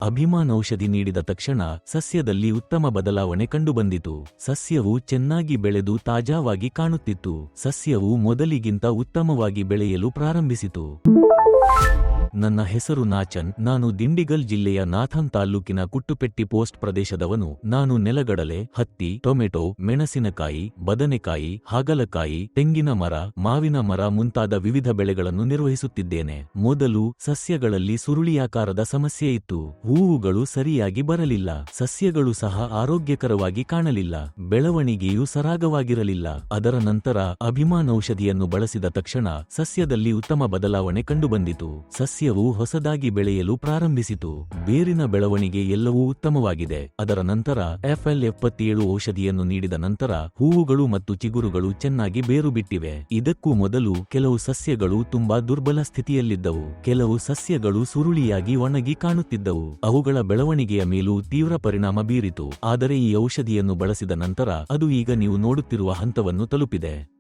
ಅಭಿಮಾನ್ ಔಷಧಿ ನೀಡಿದ ತಕ್ಷಣ ಸಸ್ಯದಲ್ಲಿ ಉತ್ತಮ ಬದಲಾವಣೆ ಕಂಡುಬಂದಿತು. ಸಸ್ಯವು ಚೆನ್ನಾಗಿ ಬೆಳೆದು ತಾಜಾವಾಗಿ ಕಾಣುತ್ತಿತ್ತು. ಸಸ್ಯವು ಮೊದಲಿಗಿಂತ ಉತ್ತಮವಾಗಿ ಬೆಳೆಯಲು ಪ್ರಾರಂಭಿಸಿತು. ನನ್ನ ಹೆಸರು ನಾಚನ್. ನಾನು ದಿಂಡಿಗಲ್ ಜಿಲ್ಲೆಯ ನಾಥನ್ ತಾಲ್ಲೂಕಿನ ಕುಟ್ಟುಪೆಟ್ಟಿ ಪೋಸ್ಟ್ ಪ್ರದೇಶದವನು. ನಾನು ನೆಲಗಡಲೆ, ಹತ್ತಿ, ಟೊಮೆಟೊ, ಮೆಣಸಿನಕಾಯಿ, ಬದನೆಕಾಯಿ, ಹಾಗಲಕಾಯಿ, ತೆಂಗಿನ ಮರ, ಮಾವಿನ ಮರ ಮುಂತಾದ ವಿವಿಧ ಬೆಳೆಗಳನ್ನು ನಿರ್ವಹಿಸುತ್ತಿದ್ದೇನೆ. ಮೊದಲು ಸಸ್ಯಗಳಲ್ಲಿ ಸುರುಳಿಯಾಕಾರದ ಸಮಸ್ಯೆ ಇತ್ತು. ಹೂವುಗಳು ಸರಿಯಾಗಿ ಬರಲಿಲ್ಲ. ಸಸ್ಯಗಳು ಸಹ ಆರೋಗ್ಯಕರವಾಗಿ ಕಾಣಲಿಲ್ಲ. ಬೆಳವಣಿಗೆಯೂ ಸರಾಗವಾಗಿರಲಿಲ್ಲ. ಅದರ ನಂತರ ಅಭಿಮಾನ್ ಔಷಧಿಯನ್ನು ಬಳಸಿದ ತಕ್ಷಣ ಸಸ್ಯದಲ್ಲಿ ಉತ್ತಮ ಬದಲಾವಣೆ ಕಂಡುಬಂದಿತು. ಸಸ್ಯವು ಹೊಸದಾಗಿ ಬೆಳೆಯಲು ಪ್ರಾರಂಭಿಸಿತು. ಬೇರಿನ ಬೆಳವಣಿಗೆ ಎಲ್ಲವೂ ಉತ್ತಮವಾಗಿದೆ. ಅದರ ನಂತರ FL77 ಔಷಧಿಯನ್ನು ನೀಡಿದ ನಂತರ ಹೂವುಗಳು ಮತ್ತು ಚಿಗುರುಗಳು ಚೆನ್ನಾಗಿ ಬೇರು ಬಿಟ್ಟಿವೆ. ಇದಕ್ಕೂ ಮೊದಲು ಕೆಲವು ಸಸ್ಯಗಳು ತುಂಬಾ ದುರ್ಬಲ ಸ್ಥಿತಿಯಲ್ಲಿದ್ದವು. ಕೆಲವು ಸಸ್ಯಗಳು ಸುರುಳಿಯಾಗಿ ಒಣಗಿ ಕಾಣುತ್ತಿದ್ದವು. ಅವುಗಳ ಬೆಳವಣಿಗೆಯ ಮೇಲೂ ತೀವ್ರ ಪರಿಣಾಮ ಬೀರಿತು. ಆದರೆ ಈ ಔಷಧಿಯನ್ನು ಬಳಸಿದ ನಂತರ ಅದು ಈಗ ನೀವು ನೋಡುತ್ತಿರುವ ಹಂತವನ್ನು ತಲುಪಿದೆ.